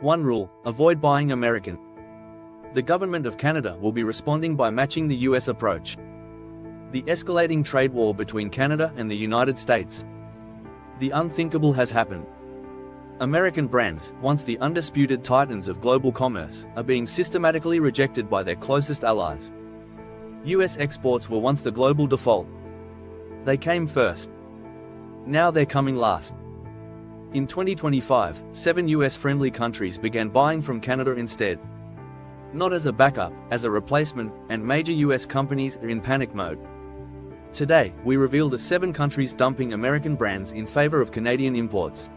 1 rule: avoid buying American. The government of Canada will be responding by matching the US approach. The escalating trade war between Canada and the United States. The unthinkable has happened. American brands, once the undisputed titans of global commerce, are being systematically rejected by their closest allies. US exports were once the global default. They came first. Now they're coming last. In 2025, 7 US-friendly countries began buying from Canada instead. Not as a backup, as a replacement, and major US companies are in panic mode. Today, we reveal the 7 countries dumping American brands in favor of Canadian imports.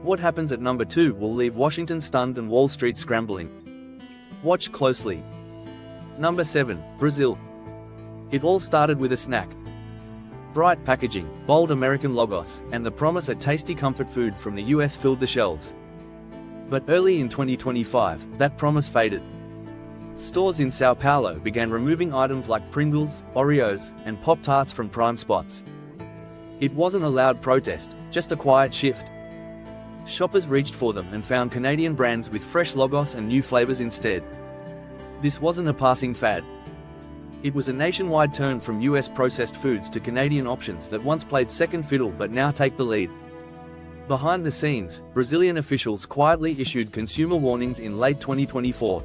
What happens at number 2 will leave Washington stunned and Wall Street scrambling. Watch closely. Number 7, Brazil. It all started with a snack. Bright packaging, bold American logos, and the promise of tasty comfort food from the US filled the shelves. But early in 2025, that promise faded. Stores in Sao Paulo began removing items like Pringles, Oreos, and Pop-Tarts from prime spots. It wasn't a loud protest, just a quiet shift. Shoppers reached for them and found Canadian brands with fresh logos and new flavors instead. This wasn't a passing fad. It was a nationwide turn from US processed foods to Canadian options that once played second fiddle but now take the lead. Behind the scenes, Brazilian officials quietly issued consumer warnings in late 2024.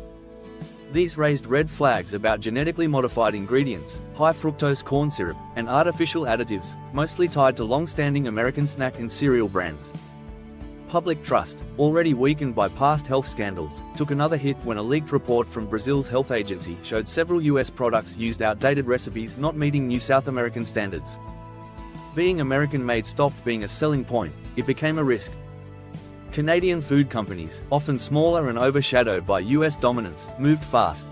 These raised red flags about genetically modified ingredients, high fructose corn syrup, and artificial additives, mostly tied to long-standing American snack and cereal brands. Public trust, already weakened by past health scandals, took another hit when a leaked report from Brazil's health agency showed several US products used outdated recipes not meeting new South American standards. Being American-made stopped being a selling point, it became a risk. Canadian food companies, often smaller and overshadowed by US dominance, moved fast.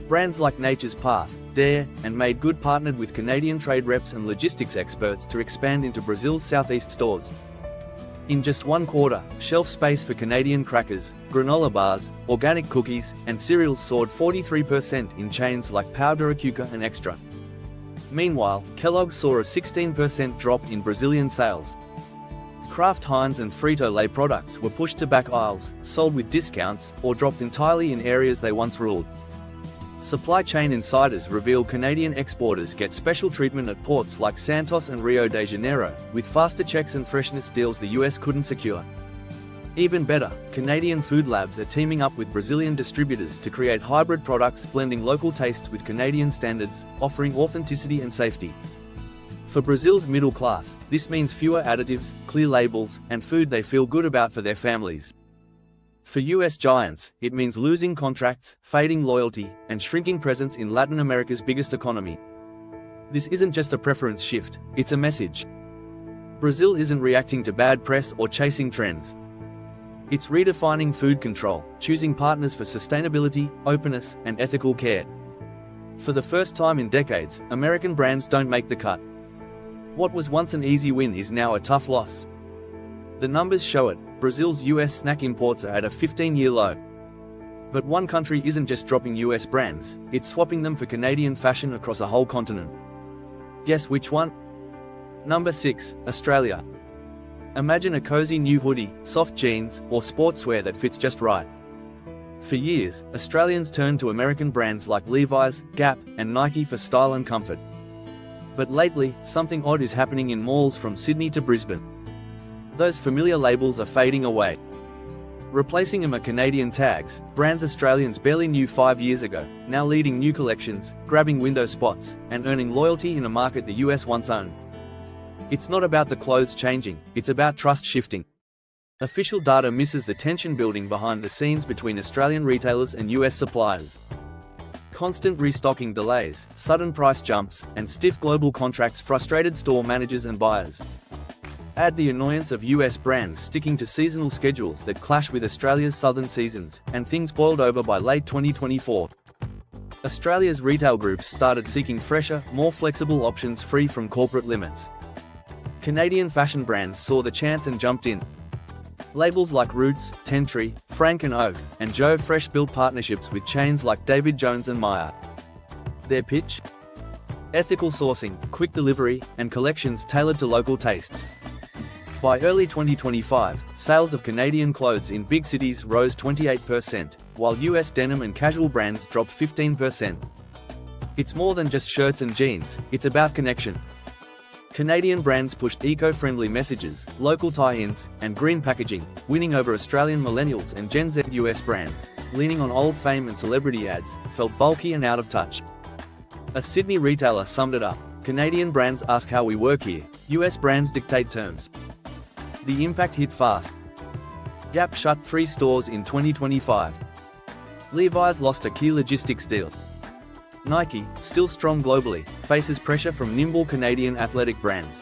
Brands like Nature's Path, Dare, and Made Good partnered with Canadian trade reps and logistics experts to expand into Brazil's southeast stores. In just 1 quarter, shelf space for Canadian crackers, granola bars, organic cookies, and cereals soared 43% in chains like Pão de Açúcar and Extra. Meanwhile, Kellogg's saw a 16% drop in Brazilian sales. Kraft Heinz and Frito-Lay products were pushed to back aisles, sold with discounts, or dropped entirely in areas they once ruled. Supply chain insiders reveal Canadian exporters get special treatment at ports like Santos and Rio de Janeiro, with faster checks and freshness deals the US couldn't secure. Even better, Canadian food labs are teaming up with Brazilian distributors to create hybrid products blending local tastes with Canadian standards, offering authenticity and safety. For Brazil's middle class, this means fewer additives, clear labels, and food they feel good about for their families. For US giants, it means losing contracts, fading loyalty, and shrinking presence in Latin America's biggest economy. This isn't just a preference shift, it's a message. Brazil isn't reacting to bad press or chasing trends. It's redefining food control, choosing partners for sustainability, openness, and ethical care. For the first time in decades, American brands don't make the cut. What was once an easy win is now a tough loss. The numbers show it. Brazil's US snack imports are at a 15-year low. But one country isn't just dropping US brands, it's swapping them for Canadian fashion across a whole continent. Guess which one? Number 6, Australia. Imagine a cozy new hoodie, soft jeans, or sportswear that fits just right. For years, Australians turned to American brands like Levi's, Gap, and Nike for style and comfort. But lately, something odd is happening in malls from Sydney to Brisbane. Those familiar labels are fading away. Replacing them are Canadian tags, brands Australians barely knew 5 years ago, now leading new collections, grabbing window spots, and earning loyalty in a market the US once owned. It's not about the clothes changing, it's about trust shifting. Official data misses the tension building behind the scenes between Australian retailers and US suppliers. Constant restocking delays, sudden price jumps, and stiff global contracts frustrated store managers and buyers. Add the annoyance of US brands sticking to seasonal schedules that clash with Australia's southern seasons, and things boiled over by late 2024. Australia's retail groups started seeking fresher, more flexible options free from corporate limits. Canadian fashion brands saw the chance and jumped in. Labels like Roots, Tentree, Frank and Oak, and Joe Fresh built partnerships with chains like David Jones and Myer. Their pitch? Ethical sourcing, quick delivery, and collections tailored to local tastes. By early 2025, sales of Canadian clothes in big cities rose 28%, while US denim and casual brands dropped 15%. It's more than just shirts and jeans, it's about connection. Canadian brands pushed eco-friendly messages, local tie-ins, and green packaging, winning over Australian millennials and Gen Z. US brands, leaning on old fame and celebrity ads, felt bulky and out of touch. A Sydney retailer summed it up: Canadian brands ask how we work here, US brands dictate terms. The impact hit fast. Gap shut 3 stores in 2025. Levi's lost a key logistics deal. Nike, still strong globally, faces pressure from nimble Canadian athletic brands.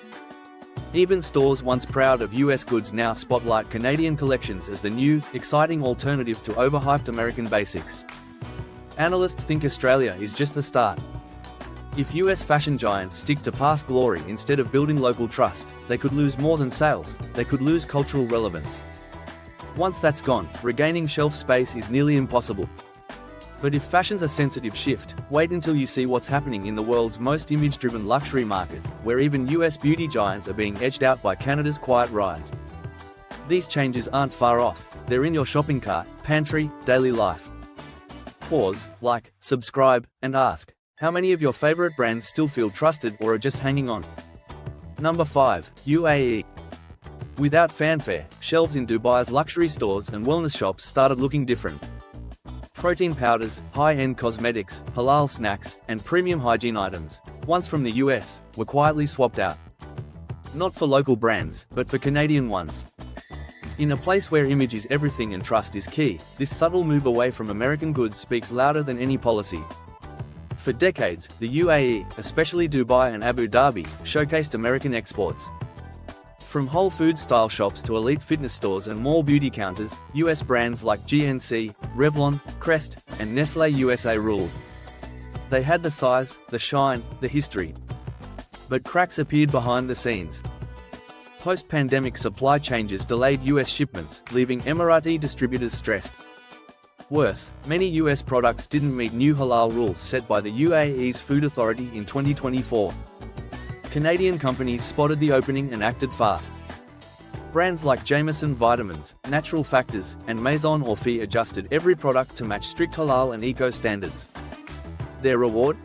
Even stores once proud of US goods now spotlight Canadian collections as the new, exciting alternative to overhyped American basics. Analysts think Australia is just the start. If US fashion giants stick to past glory instead of building local trust, they could lose more than sales, they could lose cultural relevance. Once that's gone, regaining shelf space is nearly impossible. But if fashion's a sensitive shift, wait until you see what's happening in the world's most image-driven luxury market, where even US beauty giants are being edged out by Canada's quiet rise. These changes aren't far off, they're in your shopping cart, pantry, daily life. Pause, like, subscribe, and ask, how many of your favorite brands still feel trusted or are just hanging on? Number 5, UAE. Without fanfare, shelves in Dubai's luxury stores and wellness shops started looking different. Protein powders, high-end cosmetics, halal snacks, and premium hygiene items, once from the US, were quietly swapped out. Not for local brands, but for Canadian ones. In a place where image is everything and trust is key, this subtle move away from American goods speaks louder than any policy. For decades, the UAE, especially Dubai and Abu Dhabi, showcased American exports. From Whole Foods-style shops to elite fitness stores and mall beauty counters, US brands like GNC, Revlon, Crest, and Nestlé USA ruled. They had the size, the shine, the history. But cracks appeared behind the scenes. Post-pandemic supply changes delayed US shipments, leaving Emirati distributors stressed. Worse, many US products didn't meet new halal rules set by the UAE's Food Authority in 2024. Canadian companies spotted the opening and acted fast. Brands like Jameson Vitamins, Natural Factors, and Maison Orphy adjusted every product to match strict halal and eco standards. Their reward?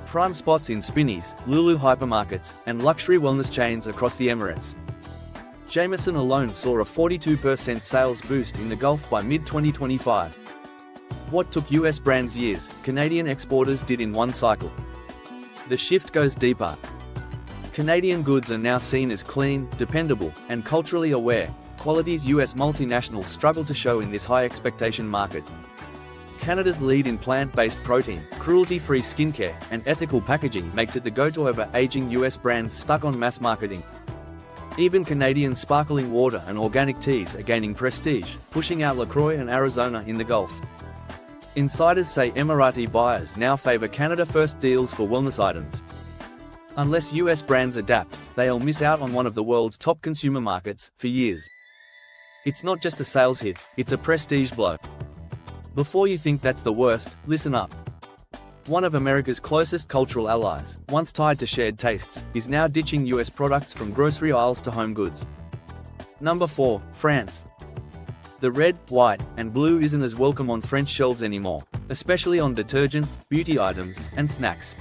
Prime spots in Spinneys, Lulu hypermarkets, and luxury wellness chains across the Emirates. Jameson alone saw a 42% sales boost in the Gulf by mid-2025. What took US brands years, Canadian exporters did in one cycle. The shift goes deeper. Canadian goods are now seen as clean, dependable, and culturally aware, qualities US multinationals struggle to show in this high-expectation market. Canada's lead in plant-based protein, cruelty-free skincare, and ethical packaging makes it the go-to over aging US brands stuck on mass marketing. Even Canadian sparkling water and organic teas are gaining prestige, pushing out LaCroix and Arizona in the Gulf. Insiders say Emirati buyers now favor Canada-first deals for wellness items. Unless US brands adapt, they'll miss out on one of the world's top consumer markets for years. It's not just a sales hit, it's a prestige blow. Before you think that's the worst, listen up. One of America's closest cultural allies, once tied to shared tastes, is now ditching US products from grocery aisles to home goods. Number 4, France. The red, white, and blue isn't as welcome on French shelves anymore, especially on detergent, beauty items, and snacks.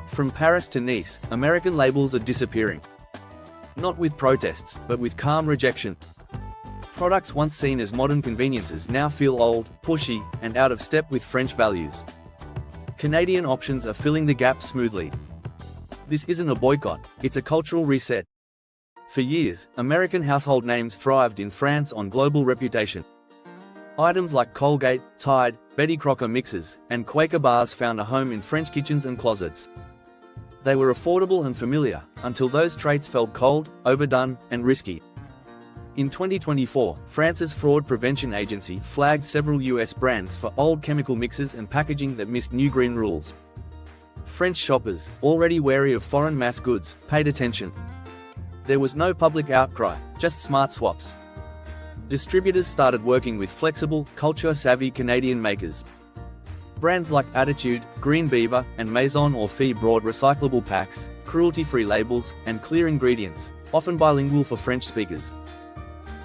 From Paris to Nice, American labels are disappearing. Not with protests, but with calm rejection. Products once seen as modern conveniences now feel old, pushy, and out of step with French values. Canadian options are filling the gap smoothly. This isn't a boycott, it's a cultural reset. For years, American household names thrived in France on global reputation. Items like Colgate, Tide, Betty Crocker mixes, and Quaker bars found a home in French kitchens and closets. They were affordable and familiar, until those traits felt cold, overdone, and risky. In 2024, France's fraud prevention agency flagged several US brands for old chemical mixes and packaging that missed new green rules. French shoppers, already wary of foreign mass goods, paid attention. There was no public outcry, just smart swaps. Distributors started working with flexible, culture-savvy Canadian makers. Brands like Attitude, Green Beaver, and Maison Orphy brought recyclable packs, cruelty-free labels, and clear ingredients, often bilingual for French speakers.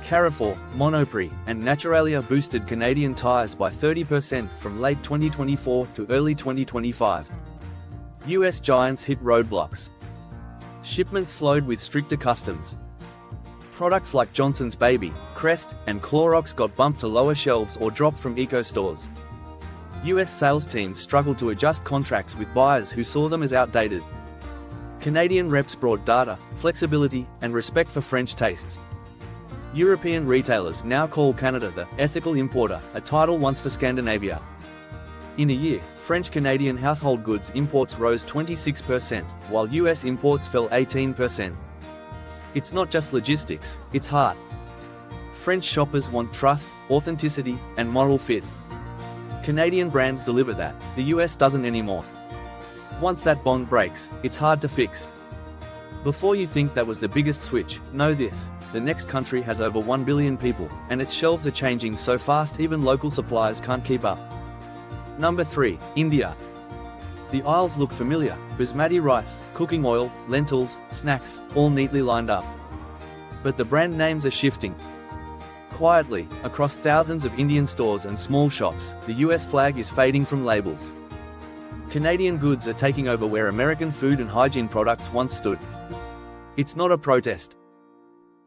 Carrefour, Monoprix, and Naturalia boosted Canadian tires by 30% from late 2024 to early 2025. US giants hit roadblocks. Shipments slowed with stricter customs. Products like Johnson's Baby, Crest, and Clorox got bumped to lower shelves or dropped from eco stores. US sales teams struggled to adjust contracts with buyers who saw them as outdated. Canadian reps brought data, flexibility, and respect for French tastes. European retailers now call Canada the ethical importer, a title once for Scandinavia. In a year, French-Canadian household goods imports rose 26%, while US imports fell 18%. It's not just logistics, it's heart. French shoppers want trust, authenticity, and moral fit. Canadian brands deliver that, the US doesn't anymore. Once that bond breaks, it's hard to fix. Before you think that was the biggest switch, know this: the next country has over 1 billion people, and its shelves are changing so fast even local suppliers can't keep up. Number 3, India. The aisles look familiar: basmati rice, cooking oil, lentils, snacks, all neatly lined up. But the brand names are shifting. Quietly, across thousands of Indian stores and small shops, the US flag is fading from labels. Canadian goods are taking over where American food and hygiene products once stood. It's not a protest.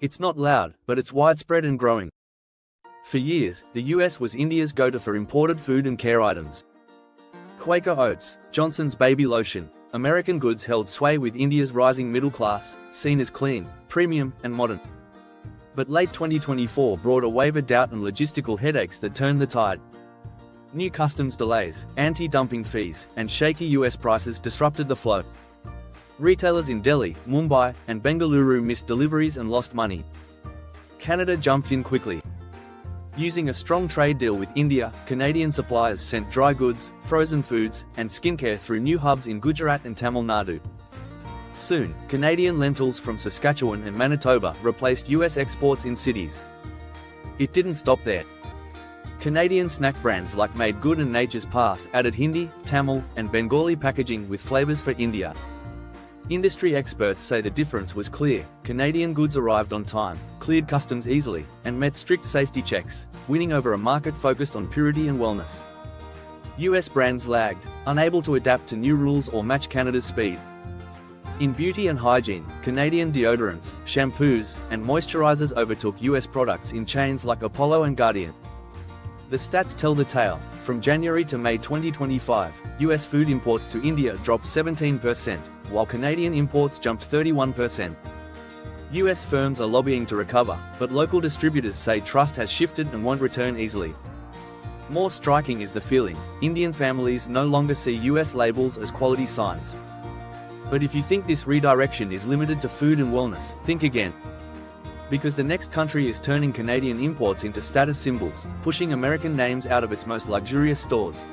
It's not loud, but it's widespread and growing. For years, the US was India's go-to for imported food and care items. Quaker Oats, Johnson's Baby Lotion, American goods held sway with India's rising middle class, seen as clean, premium, and modern. But late 2024 brought a wave of doubt and logistical headaches that turned the tide. New customs delays, anti-dumping fees, and shaky US prices disrupted the flow. Retailers in Delhi, Mumbai, and Bengaluru missed deliveries and lost money. Canada jumped in quickly. Using a strong trade deal with India, Canadian suppliers sent dry goods, frozen foods, and skincare through new hubs in Gujarat and Tamil Nadu. Soon, Canadian lentils from Saskatchewan and Manitoba replaced US exports in cities. It didn't stop there. Canadian snack brands like Made Good and Nature's Path added Hindi, Tamil, and Bengali packaging with flavors for India. Industry experts say the difference was clear: Canadian goods arrived on time, cleared customs easily, and met strict safety checks, winning over a market focused on purity and wellness. US brands lagged, unable to adapt to new rules or match Canada's speed. In beauty and hygiene, Canadian deodorants, shampoos, and moisturizers overtook US products in chains like Apollo and Guardian. The stats tell the tale. From January to May 2025, US food imports to India dropped 17%, while Canadian imports jumped 31%. US firms are lobbying to recover, but local distributors say trust has shifted and won't return easily. More striking is the feeling: Indian families no longer see US labels as quality signs. But if you think this redirection is limited to food and wellness, think again. Because the next country is turning Canadian imports into status symbols, pushing American names out of its most luxurious stores.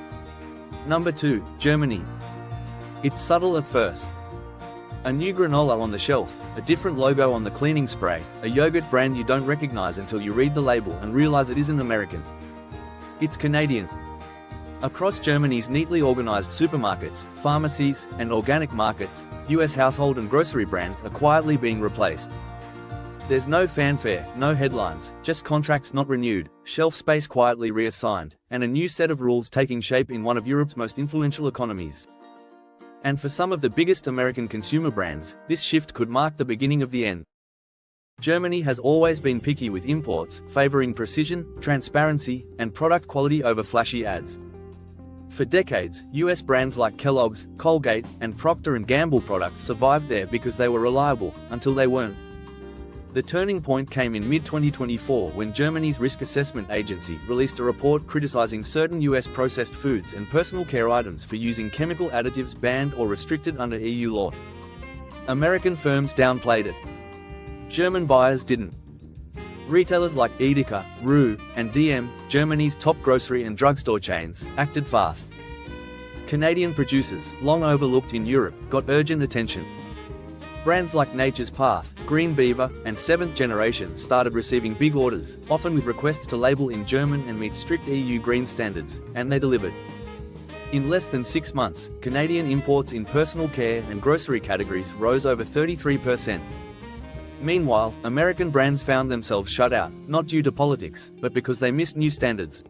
Number 2, Germany. It's subtle at first. A new granola on the shelf, a different logo on the cleaning spray, a yogurt brand you don't recognize until you read the label and realize it isn't American. It's Canadian. Across Germany's neatly organized supermarkets, pharmacies, and organic markets, US household and grocery brands are quietly being replaced. There's no fanfare, no headlines, just contracts not renewed, shelf space quietly reassigned, and a new set of rules taking shape in one of Europe's most influential economies. And for some of the biggest American consumer brands, this shift could mark the beginning of the end. Germany has always been picky with imports, favoring precision, transparency, and product quality over flashy ads. For decades, US brands like Kellogg's, Colgate, and Procter & Gamble products survived there because they were reliable, until they weren't. The turning point came in mid-2024 when Germany's risk assessment agency released a report criticizing certain US processed foods and personal care items for using chemical additives banned or restricted under EU law. American firms downplayed it. German buyers didn't. Retailers like Edeka, Rue, and DM, Germany's top grocery and drugstore chains, acted fast. Canadian producers, long overlooked in Europe, got urgent attention. Brands like Nature's Path, Green Beaver, and Seventh Generation started receiving big orders, often with requests to label in German and meet strict EU green standards, and they delivered. In less than 6 months, Canadian imports in personal care and grocery categories rose over 33%. Meanwhile, American brands found themselves shut out, not due to politics, but because they missed new standards.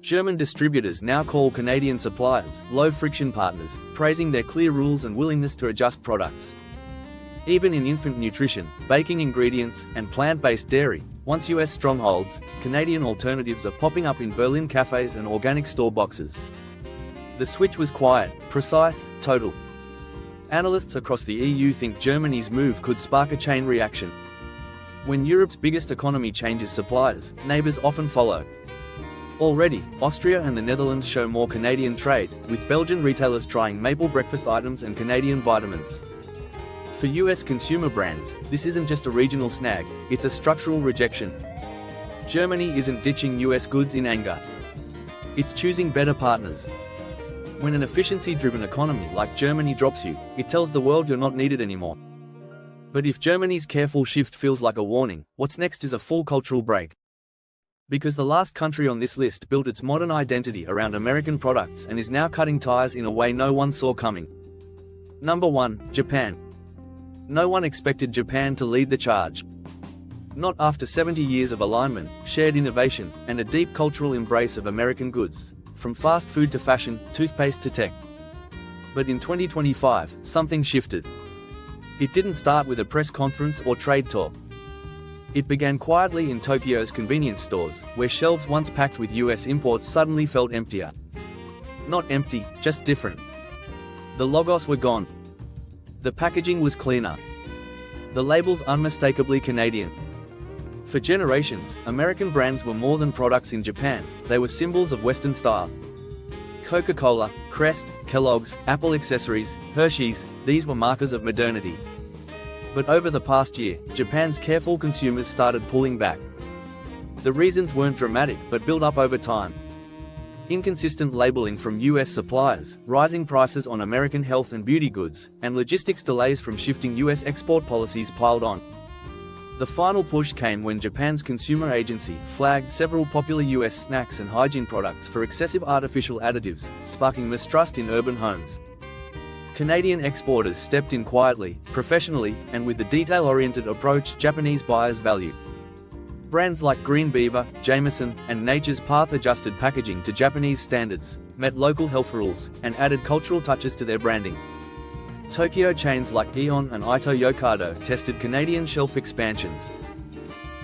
German distributors now call Canadian suppliers low-friction partners, praising their clear rules and willingness to adjust products. Even in infant nutrition, baking ingredients, and plant-based dairy, once US strongholds, Canadian alternatives are popping up in Berlin cafes and organic store boxes. The switch was quiet, precise, total. Analysts across the EU think Germany's move could spark a chain reaction. When Europe's biggest economy changes suppliers, neighbors often follow. Already, Austria and the Netherlands show more Canadian trade, with Belgian retailers trying maple breakfast items and Canadian vitamins. For US consumer brands, this isn't just a regional snag, it's a structural rejection. Germany isn't ditching US goods in anger. It's choosing better partners. When an efficiency-driven economy like Germany drops you, it tells the world you're not needed anymore. But if Germany's careful shift feels like a warning, what's next is a full cultural break. Because the last country on this list built its modern identity around American products and is now cutting ties in a way no one saw coming. Number 1, Japan. No one expected Japan to lead the charge. Not after 70 years of alignment, shared innovation, and a deep cultural embrace of American goods, from fast food to fashion, toothpaste to tech. But in 2025, something shifted. It didn't start with a press conference or trade talk. It began quietly in Tokyo's convenience stores, where shelves once packed with US imports suddenly felt emptier. Not empty, just different. The logos were gone. The packaging was cleaner. The labels unmistakably Canadian. For generations, American brands were more than products in Japan, they were symbols of Western style. Coca-Cola, Crest, Kellogg's, Apple accessories, Hershey's, these were markers of modernity. But over the past year, Japan's careful consumers started pulling back. The reasons weren't dramatic but built up over time. Inconsistent labeling from US suppliers, rising prices on American health and beauty goods, and logistics delays from shifting US export policies piled on. The final push came when Japan's consumer agency flagged several popular US snacks and hygiene products for excessive artificial additives, sparking mistrust in urban homes. Canadian exporters stepped in quietly, professionally, and with the detail-oriented approach Japanese buyers value. Brands like Green Beaver, Jameson, and Nature's Path adjusted packaging to Japanese standards, met local health rules, and added cultural touches to their branding. Tokyo chains like Aeon and Ito Yokado tested Canadian shelf expansions.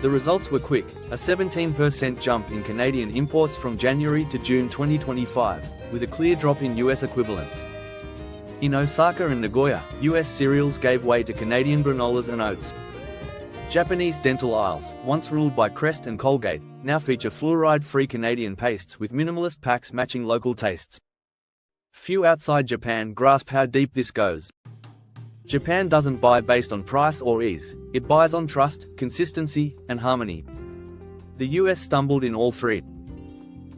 The results were quick, a 17% jump in Canadian imports from January to June 2025, with a clear drop in US equivalents. In Osaka and Nagoya, US cereals gave way to Canadian granolas and oats. Japanese dental aisles, once ruled by Crest and Colgate, now feature fluoride-free Canadian pastes with minimalist packs matching local tastes. Few outside Japan grasp how deep this goes. Japan doesn't buy based on price or ease, it buys on trust, consistency, and harmony. The US stumbled in all three.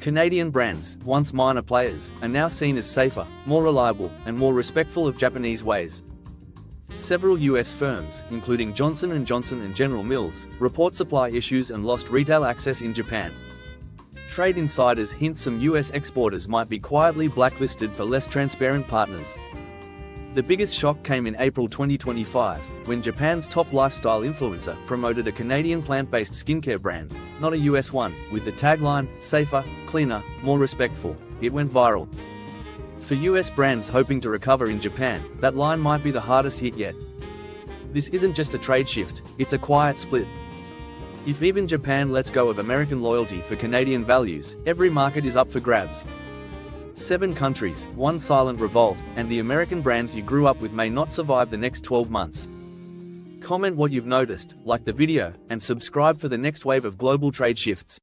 Canadian brands, once minor players, are now seen as safer, more reliable, and more respectful of Japanese ways. Several US firms, including Johnson & Johnson and General Mills, report supply issues and lost retail access in Japan. Trade insiders hint some US exporters might be quietly blacklisted for less transparent partners. The biggest shock came in April 2025, when Japan's top lifestyle influencer promoted a Canadian plant-based skincare brand, not a US one, with the tagline, safer, cleaner, more respectful. It went viral. For US brands hoping to recover in Japan, that line might be the hardest hit yet. This isn't just a trade shift, it's a quiet split. If even Japan lets go of American loyalty for Canadian values, every market is up for grabs. 7 countries, one silent revolt, and the American brands you grew up with may not survive the next 12 months. Comment what you've noticed, like the video, and subscribe for the next wave of global trade shifts.